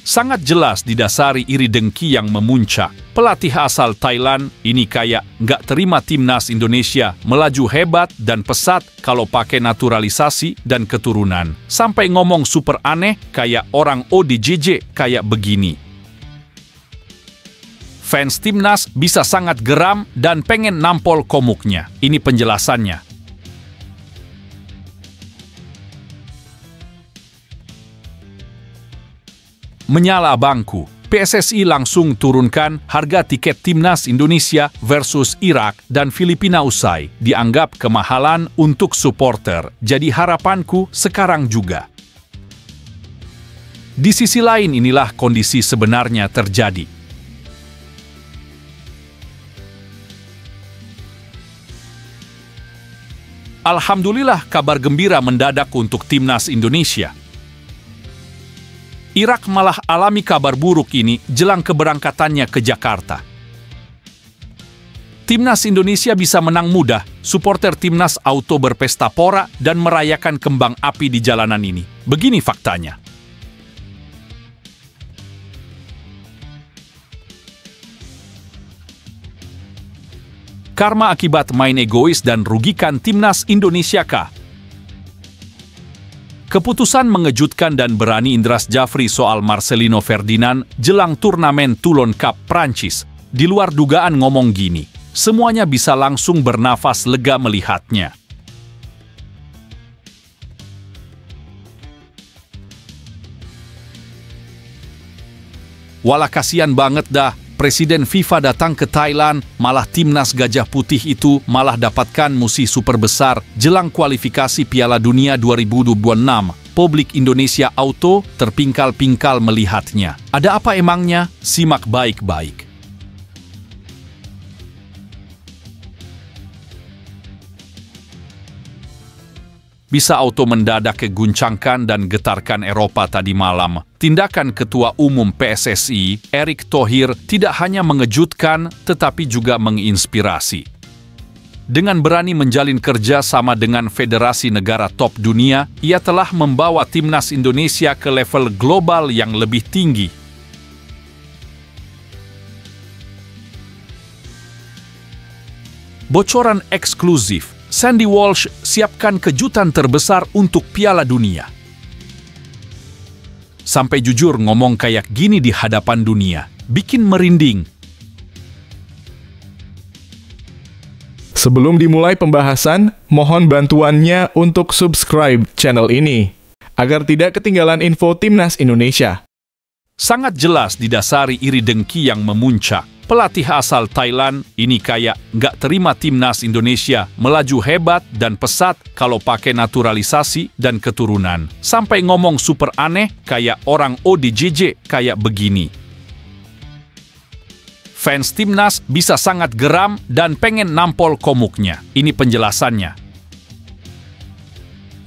Sangat jelas didasari iri dengki yang memuncak. Pelatih asal Thailand ini kayak nggak terima timnas Indonesia melaju hebat dan pesat kalau pakai naturalisasi dan keturunan. Sampai ngomong super aneh kayak orang ODJJ kayak begini. Fans timnas bisa sangat geram dan pengen nampol komuknya. Ini penjelasannya. Menyala bangku, PSSI langsung turunkan harga tiket timnas Indonesia versus Irak dan Filipina usai dianggap kemahalan untuk supporter. Jadi harapanku sekarang juga. Di sisi lain inilah kondisi sebenarnya terjadi. Alhamdulillah kabar gembira mendadak untuk timnas Indonesia. Irak malah alami kabar buruk ini jelang keberangkatannya ke Jakarta. Timnas Indonesia bisa menang mudah, supporter timnas auto berpesta pora dan merayakan kembang api di jalanan ini. Begini faktanya. Karma akibat main egois dan rugikan timnas Indonesia kah? Keputusan mengejutkan dan berani Indras Jafri soal Marcelino Ferdinand jelang turnamen Toulon Cup Prancis. Di luar dugaan ngomong gini, semuanya bisa langsung bernafas lega melihatnya. Walah kasihan banget dah, Presiden FIFA datang ke Thailand, malah timnas Gajah Putih itu malah dapatkan musuh super besar jelang kualifikasi Piala Dunia 2026. Publik Indonesia auto terpingkal-pingkal melihatnya. Ada apa emangnya? Simak baik-baik. Bisa auto mendadak keguncangkan dan getarkan Eropa tadi malam. Tindakan Ketua Umum PSSI, Erick Thohir, tidak hanya mengejutkan, tetapi juga menginspirasi. Dengan berani menjalin kerja sama dengan federasi negara top dunia, ia telah membawa timnas Indonesia ke level global yang lebih tinggi. Bocoran eksklusif. Sandy Walsh siapkan kejutan terbesar untuk Piala Dunia. Sampai jujur ngomong kayak gini di hadapan dunia, bikin merinding. Sebelum dimulai pembahasan, mohon bantuannya untuk subscribe channel ini, agar tidak ketinggalan info Timnas Indonesia. Sangat jelas didasari iri dengki yang memuncak. Pelatih asal Thailand ini kayak nggak terima timnas Indonesia melaju hebat dan pesat kalau pakai naturalisasi dan keturunan. Sampai ngomong super aneh kayak orang ODJJ kayak begini. Fans timnas bisa sangat geram dan pengen nampol komuknya. Ini penjelasannya.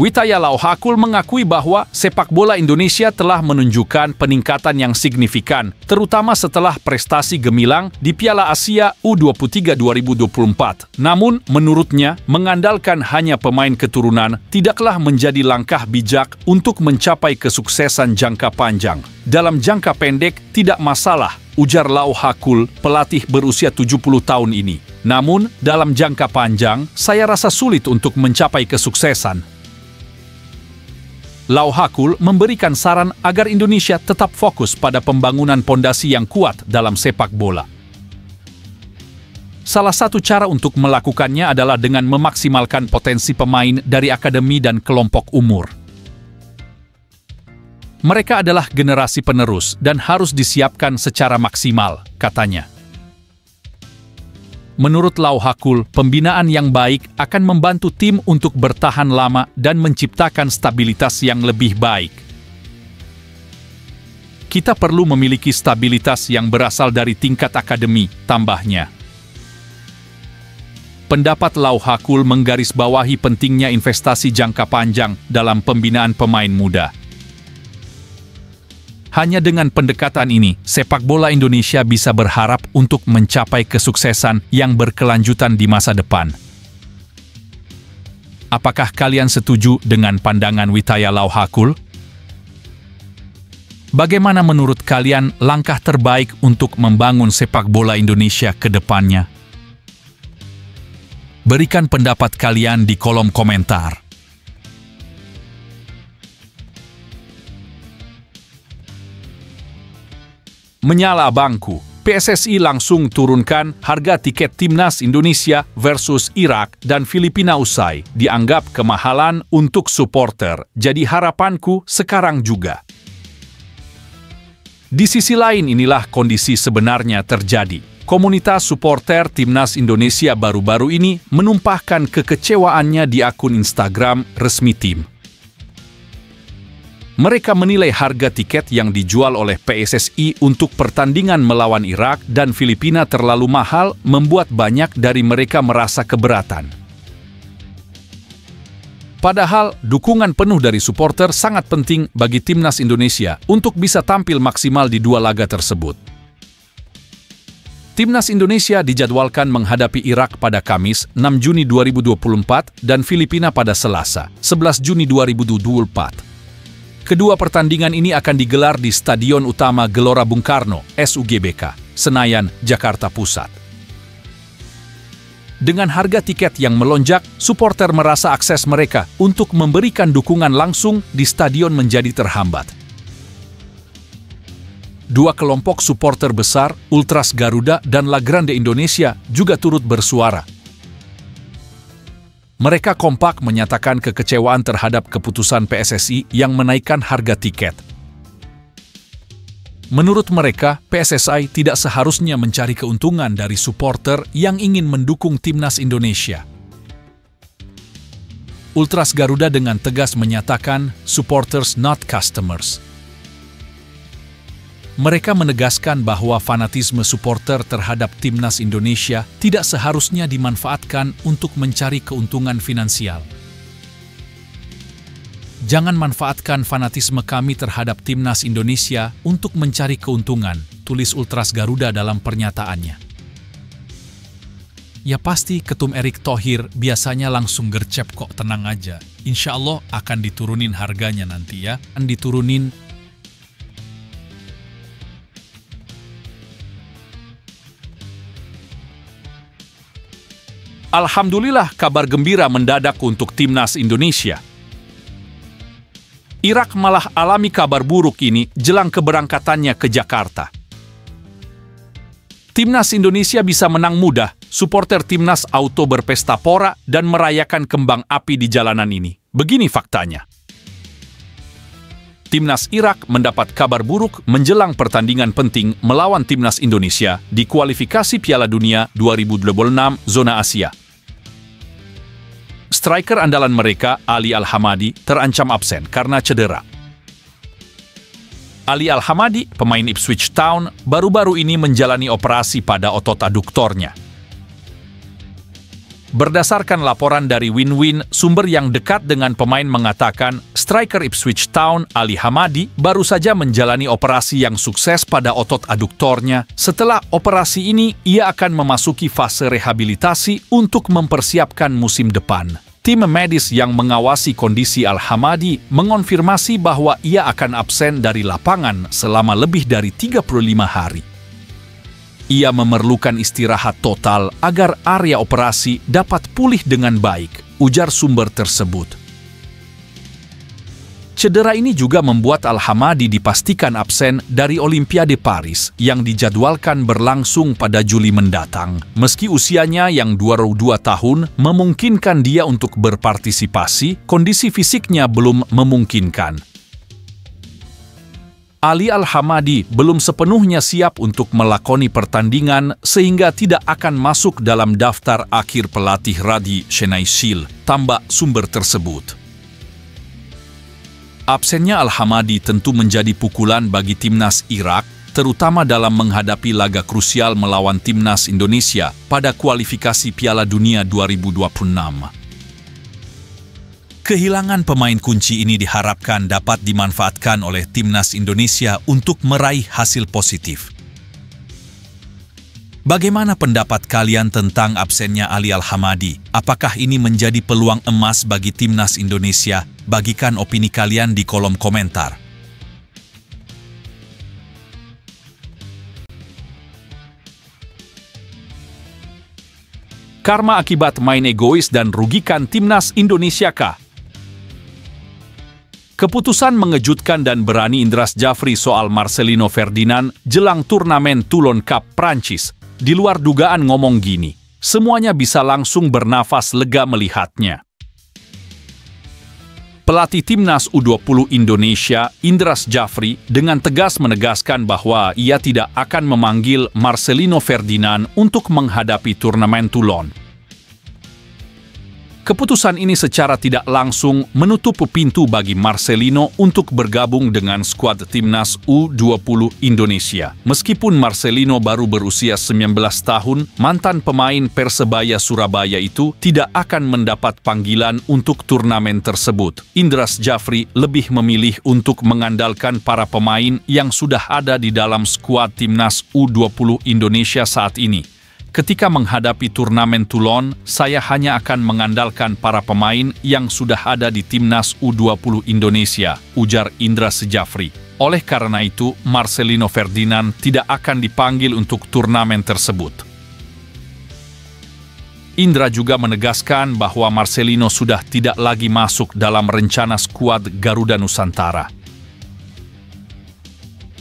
Witaya Lauhakul mengakui bahwa sepak bola Indonesia telah menunjukkan peningkatan yang signifikan, terutama setelah prestasi gemilang di Piala Asia U23 2024. Namun, menurutnya, mengandalkan hanya pemain keturunan tidaklah menjadi langkah bijak untuk mencapai kesuksesan jangka panjang. Dalam jangka pendek, tidak masalah, ujar Lauhakul, pelatih berusia 70 tahun ini. Namun, dalam jangka panjang, saya rasa sulit untuk mencapai kesuksesan. Lauhakul memberikan saran agar Indonesia tetap fokus pada pembangunan pondasi yang kuat dalam sepak bola. Salah satu cara untuk melakukannya adalah dengan memaksimalkan potensi pemain dari akademi dan kelompok umur. Mereka adalah generasi penerus dan harus disiapkan secara maksimal, katanya. Menurut Lauhakul, pembinaan yang baik akan membantu tim untuk bertahan lama dan menciptakan stabilitas yang lebih baik. Kita perlu memiliki stabilitas yang berasal dari tingkat akademi, tambahnya. Pendapat Lauhakul menggarisbawahi pentingnya investasi jangka panjang dalam pembinaan pemain muda. Hanya dengan pendekatan ini, sepak bola Indonesia bisa berharap untuk mencapai kesuksesan yang berkelanjutan di masa depan. Apakah kalian setuju dengan pandangan Witaya Lauhakul? Bagaimana menurut kalian langkah terbaik untuk membangun sepak bola Indonesia ke depannya? Berikan pendapat kalian di kolom komentar. Menyala bangku, PSSI langsung turunkan harga tiket timnas Indonesia versus Irak dan Filipina usai dianggap kemahalan untuk supporter. Jadi harapanku sekarang juga. Di sisi lain inilah kondisi sebenarnya terjadi. Komunitas supporter timnas Indonesia baru-baru ini menumpahkan kekecewaannya di akun Instagram resmi tim. Mereka menilai harga tiket yang dijual oleh PSSI untuk pertandingan melawan Irak dan Filipina terlalu mahal, membuat banyak dari mereka merasa keberatan. Padahal, dukungan penuh dari supporter sangat penting bagi timnas Indonesia untuk bisa tampil maksimal di dua laga tersebut. Timnas Indonesia dijadwalkan menghadapi Irak pada Kamis 6 Juni 2024 dan Filipina pada Selasa 11 Juni 2024. Kedua pertandingan ini akan digelar di Stadion Utama Gelora Bung Karno, SUGBK, Senayan, Jakarta Pusat. Dengan harga tiket yang melonjak, supporter merasa akses mereka untuk memberikan dukungan langsung di stadion menjadi terhambat. Dua kelompok supporter besar, Ultras Garuda dan La Grande Indonesia, juga turut bersuara. Mereka kompak menyatakan kekecewaan terhadap keputusan PSSI yang menaikkan harga tiket. Menurut mereka, PSSI tidak seharusnya mencari keuntungan dari supporter yang ingin mendukung timnas Indonesia. Ultras Garuda dengan tegas menyatakan, supporters not customers. Mereka menegaskan bahwa fanatisme supporter terhadap timnas Indonesia tidak seharusnya dimanfaatkan untuk mencari keuntungan finansial. Jangan manfaatkan fanatisme kami terhadap timnas Indonesia untuk mencari keuntungan, tulis Ultras Garuda dalam pernyataannya. Ya pasti Ketum Erick Thohir biasanya langsung gercep kok, tenang aja. Insya Allah akan diturunin harganya nanti ya, akan diturunin. Alhamdulillah kabar gembira mendadak untuk timnas Indonesia. Irak malah alami kabar buruk ini jelang keberangkatannya ke Jakarta. Timnas Indonesia bisa menang mudah, supporter timnas auto berpesta pora dan merayakan kembang api di jalanan ini. Begini faktanya. Timnas Irak mendapat kabar buruk menjelang pertandingan penting melawan timnas Indonesia di kualifikasi Piala Dunia 2026 zona Asia. Striker andalan mereka, Ali Al-Hamadi, terancam absen karena cedera. Ali Al-Hamadi, pemain Ipswich Town, baru-baru ini menjalani operasi pada otot aduktornya. Berdasarkan laporan dari Win-Win, sumber yang dekat dengan pemain mengatakan striker Ipswich Town, Ali Hamadi, baru saja menjalani operasi yang sukses pada otot aduktornya. Setelah operasi ini, ia akan memasuki fase rehabilitasi untuk mempersiapkan musim depan. Tim medis yang mengawasi kondisi Al-Hamadi mengonfirmasi bahwa ia akan absen dari lapangan selama lebih dari 35 hari. Ia memerlukan istirahat total agar area operasi dapat pulih dengan baik, ujar sumber tersebut. Cedera ini juga membuat Al-Hamadi dipastikan absen dari Olimpiade Paris yang dijadwalkan berlangsung pada Juli mendatang. Meski usianya yang 22 tahun memungkinkan dia untuk berpartisipasi, kondisi fisiknya belum memungkinkan. Ali Al-Hamadi belum sepenuhnya siap untuk melakoni pertandingan sehingga tidak akan masuk dalam daftar akhir pelatih Radi Shenaishil, tambah sumber tersebut. Absennya Al-Hamadi tentu menjadi pukulan bagi timnas Irak, terutama dalam menghadapi laga krusial melawan timnas Indonesia pada kualifikasi Piala Dunia 2026. Kehilangan pemain kunci ini diharapkan dapat dimanfaatkan oleh timnas Indonesia untuk meraih hasil positif. Bagaimana pendapat kalian tentang absennya Ali Al-Hamadi? Apakah ini menjadi peluang emas bagi timnas Indonesia? Bagikan opini kalian di kolom komentar. Karma akibat main egois dan rugikan timnas Indonesia kah? Keputusan mengejutkan dan berani Indras Jafri soal Marcelino Ferdinand jelang turnamen Toulon Cup Prancis. Di luar dugaan ngomong gini, semuanya bisa langsung bernafas lega melihatnya. Pelatih timnas U20 Indonesia, Indras Jafri, dengan tegas menegaskan bahwa ia tidak akan memanggil Marcelino Ferdinand untuk menghadapi turnamen Toulon. Keputusan ini secara tidak langsung menutup pintu bagi Marcelino untuk bergabung dengan skuad timnas U20 Indonesia. Meskipun Marcelino baru berusia 19 tahun, mantan pemain Persebaya Surabaya itu tidak akan mendapat panggilan untuk turnamen tersebut. Indras Jafri lebih memilih untuk mengandalkan para pemain yang sudah ada di dalam skuad timnas U20 Indonesia saat ini. Ketika menghadapi turnamen Toulon, saya hanya akan mengandalkan para pemain yang sudah ada di timnas U20 Indonesia, ujar Indras Jafri. Oleh karena itu, Marcelino Ferdinand tidak akan dipanggil untuk turnamen tersebut. Indra juga menegaskan bahwa Marcelino sudah tidak lagi masuk dalam rencana skuad Garuda Nusantara.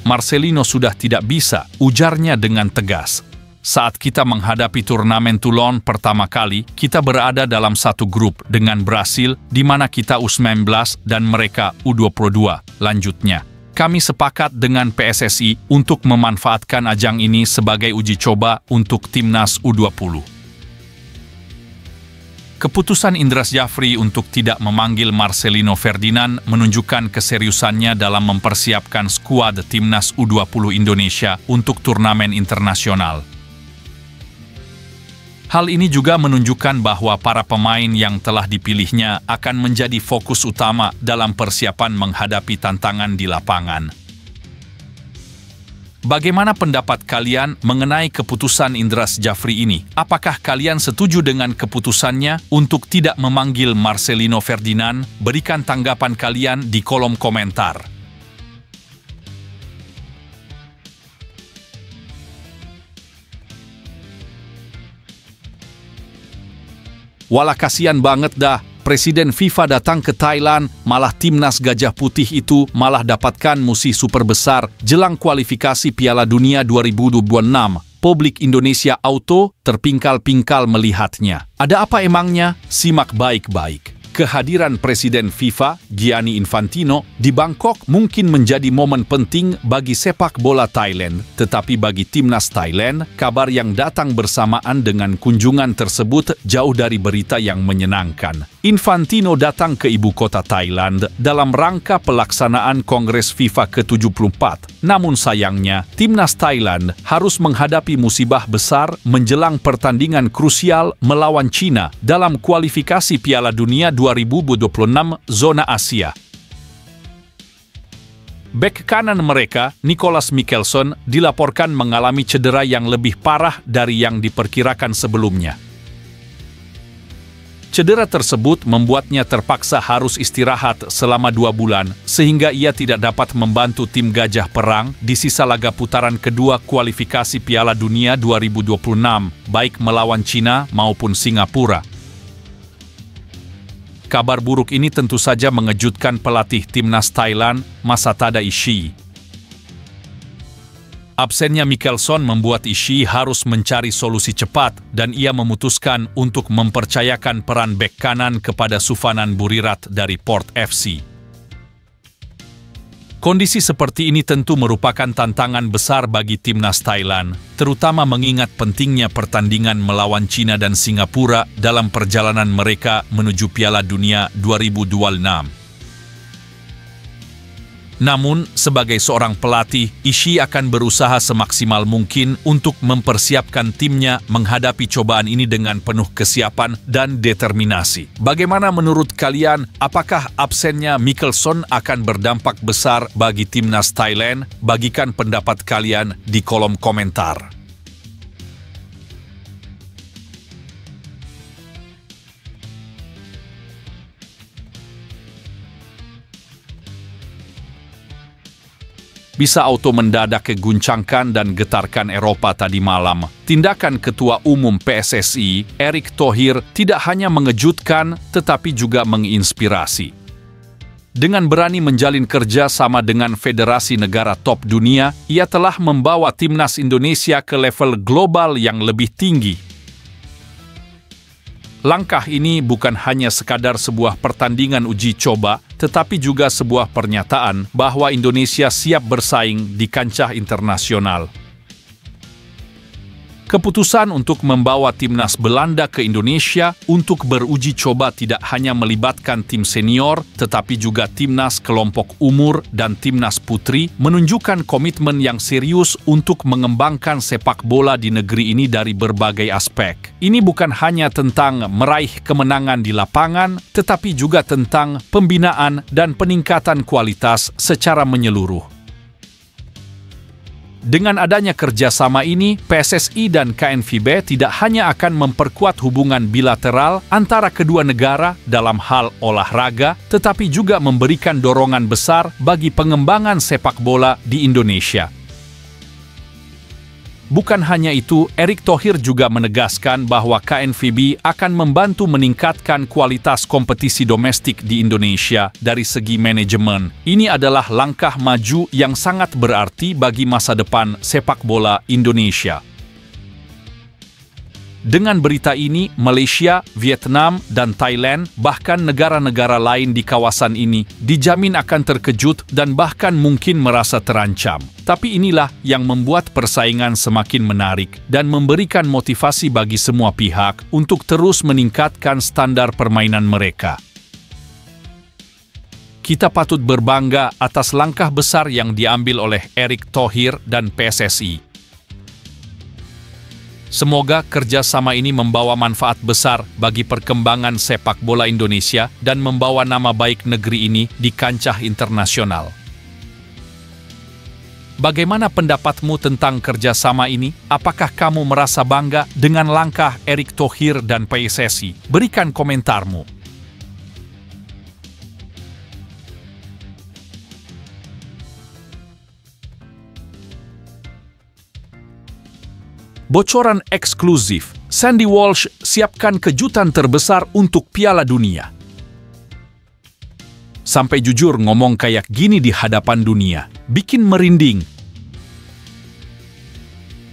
Marcelino sudah tidak bisa, ujarnya dengan tegas. Saat kita menghadapi turnamen Toulon pertama kali, kita berada dalam satu grup dengan Brasil, di mana kita U19 dan mereka U22. Lanjutnya, kami sepakat dengan PSSI untuk memanfaatkan ajang ini sebagai uji coba untuk timnas U20. Keputusan Indras Jafri untuk tidak memanggil Marcelino Ferdinand menunjukkan keseriusannya dalam mempersiapkan skuad timnas U20 Indonesia untuk turnamen internasional. Hal ini juga menunjukkan bahwa para pemain yang telah dipilihnya akan menjadi fokus utama dalam persiapan menghadapi tantangan di lapangan. Bagaimana pendapat kalian mengenai keputusan Indras Jafri ini? Apakah kalian setuju dengan keputusannya untuk tidak memanggil Marcelino Ferdinand? Berikan tanggapan kalian di kolom komentar. Walah kasihan banget dah, Presiden FIFA datang ke Thailand, malah timnas Gajah Putih itu malah dapatkan musuh super besar jelang kualifikasi Piala Dunia 2026. Publik Indonesia auto terpingkal-pingkal melihatnya. Ada apa emangnya? Simak baik-baik. Kehadiran Presiden FIFA, Gianni Infantino, di Bangkok mungkin menjadi momen penting bagi sepak bola Thailand. Tetapi bagi timnas Thailand, kabar yang datang bersamaan dengan kunjungan tersebut jauh dari berita yang menyenangkan. Infantino datang ke ibu kota Thailand dalam rangka pelaksanaan Kongres FIFA ke-74. Namun sayangnya, timnas Thailand harus menghadapi musibah besar menjelang pertandingan krusial melawan China dalam kualifikasi Piala Dunia 2026 zona Asia. Bek kanan mereka, Nicolas Mickelson, dilaporkan mengalami cedera yang lebih parah dari yang diperkirakan sebelumnya. Cedera tersebut membuatnya terpaksa harus istirahat selama 2 bulan, sehingga ia tidak dapat membantu tim Gajah Perang di sisa laga putaran kedua kualifikasi Piala Dunia 2026, baik melawan China maupun Singapura. Kabar buruk ini tentu saja mengejutkan pelatih timnas Thailand, Masatada Ishii. Absennya Mickelson membuat Ishii harus mencari solusi cepat dan ia memutuskan untuk mempercayakan peran bek kanan kepada Suvanan Burirat dari Port FC. Kondisi seperti ini tentu merupakan tantangan besar bagi timnas Thailand, terutama mengingat pentingnya pertandingan melawan China dan Singapura dalam perjalanan mereka menuju Piala Dunia 2026. Namun, sebagai seorang pelatih, Ishii akan berusaha semaksimal mungkin untuk mempersiapkan timnya menghadapi cobaan ini dengan penuh kesiapan dan determinasi. Bagaimana menurut kalian, apakah absennya Mickelson akan berdampak besar bagi timnas Thailand? Bagikan pendapat kalian di kolom komentar. bisa auto mendadak keguncangkan dan getarkan Eropa tadi malam. Tindakan Ketua Umum PSSI, Erick Thohir, tidak hanya mengejutkan, tetapi juga menginspirasi. Dengan berani menjalin kerja sama dengan federasi negara top dunia, ia telah membawa timnas Indonesia ke level global yang lebih tinggi. Langkah ini bukan hanya sekadar sebuah pertandingan uji coba, tetapi juga sebuah pernyataan bahwa Indonesia siap bersaing di kancah internasional. Keputusan untuk membawa timnas Belanda ke Indonesia untuk beruji coba tidak hanya melibatkan tim senior, tetapi juga timnas kelompok umur dan timnas putri, menunjukkan komitmen yang serius untuk mengembangkan sepak bola di negeri ini dari berbagai aspek. Ini bukan hanya tentang meraih kemenangan di lapangan, tetapi juga tentang pembinaan dan peningkatan kualitas secara menyeluruh. Dengan adanya kerjasama ini, PSSI dan KNVB tidak hanya akan memperkuat hubungan bilateral antara kedua negara dalam hal olahraga, tetapi juga memberikan dorongan besar bagi pengembangan sepak bola di Indonesia. Bukan hanya itu, Erick Thohir juga menegaskan bahwa KNVB akan membantu meningkatkan kualitas kompetisi domestik di Indonesia dari segi manajemen. Ini adalah langkah maju yang sangat berarti bagi masa depan sepak bola Indonesia. Dengan berita ini, Malaysia, Vietnam, dan Thailand, bahkan negara-negara lain di kawasan ini, dijamin akan terkejut dan bahkan mungkin merasa terancam. Tapi inilah yang membuat persaingan semakin menarik dan memberikan motivasi bagi semua pihak untuk terus meningkatkan standar permainan mereka. Kita patut berbangga atas langkah besar yang diambil oleh Erick Thohir dan PSSI. Semoga kerjasama ini membawa manfaat besar bagi perkembangan sepak bola Indonesia dan membawa nama baik negeri ini di kancah internasional. Bagaimana pendapatmu tentang kerjasama ini? Apakah kamu merasa bangga dengan langkah Erick Thohir dan PSSI? Berikan komentarmu. Bocoran eksklusif, Sandy Walsh siapkan kejutan terbesar untuk Piala Dunia. Sampai jujur ngomong kayak gini di hadapan dunia, bikin merinding.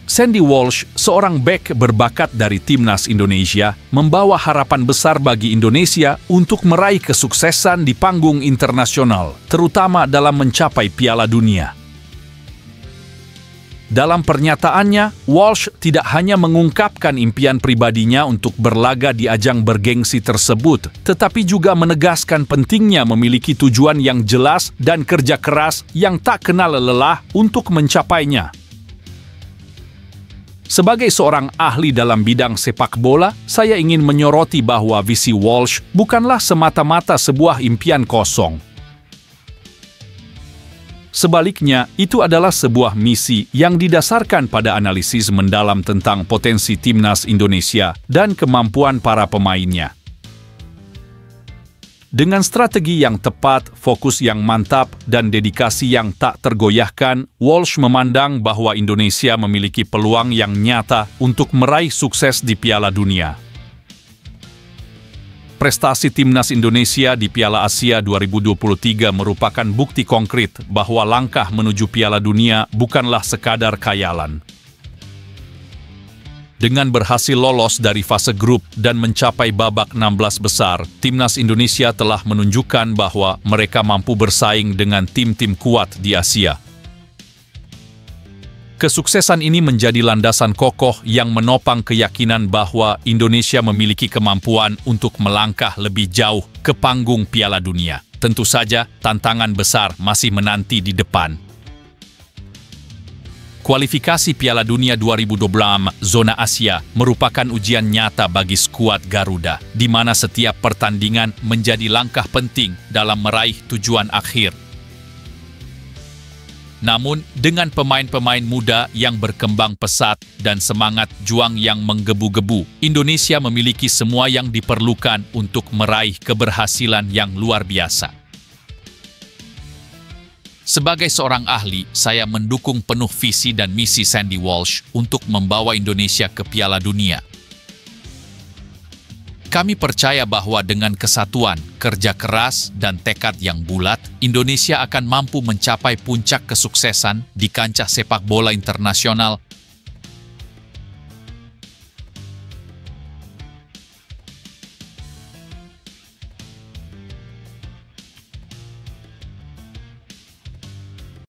Sandy Walsh, seorang bek berbakat dari timnas Indonesia, membawa harapan besar bagi Indonesia untuk meraih kesuksesan di panggung internasional, terutama dalam mencapai Piala Dunia. Dalam pernyataannya, Walsh tidak hanya mengungkapkan impian pribadinya untuk berlaga di ajang bergengsi tersebut, tetapi juga menegaskan pentingnya memiliki tujuan yang jelas dan kerja keras yang tak kenal lelah untuk mencapainya. Sebagai seorang ahli dalam bidang sepak bola, saya ingin menyoroti bahwa visi Walsh bukanlah semata-mata sebuah impian kosong. Sebaliknya, itu adalah sebuah misi yang didasarkan pada analisis mendalam tentang potensi timnas Indonesia dan kemampuan para pemainnya. Dengan strategi yang tepat, fokus yang mantap, dan dedikasi yang tak tergoyahkan, Walsh memandang bahwa Indonesia memiliki peluang yang nyata untuk meraih sukses di Piala Dunia. Prestasi timnas Indonesia di Piala Asia 2023 merupakan bukti konkret bahwa langkah menuju Piala Dunia bukanlah sekadar khayalan. Dengan berhasil lolos dari fase grup dan mencapai babak 16 besar, timnas Indonesia telah menunjukkan bahwa mereka mampu bersaing dengan tim-tim kuat di Asia. Kesuksesan ini menjadi landasan kokoh yang menopang keyakinan bahwa Indonesia memiliki kemampuan untuk melangkah lebih jauh ke panggung Piala Dunia. Tentu saja, tantangan besar masih menanti di depan. Kualifikasi Piala Dunia 2026 zona Asia merupakan ujian nyata bagi skuad Garuda, di mana setiap pertandingan menjadi langkah penting dalam meraih tujuan akhir. Namun, dengan pemain-pemain muda yang berkembang pesat dan semangat juang yang menggebu-gebu, Indonesia memiliki semua yang diperlukan untuk meraih keberhasilan yang luar biasa. Sebagai seorang ahli, saya mendukung penuh visi dan misi Sandy Walsh untuk membawa Indonesia ke Piala Dunia. Kami percaya bahwa dengan kesatuan, kerja keras, dan tekad yang bulat, Indonesia akan mampu mencapai puncak kesuksesan di kancah sepak bola internasional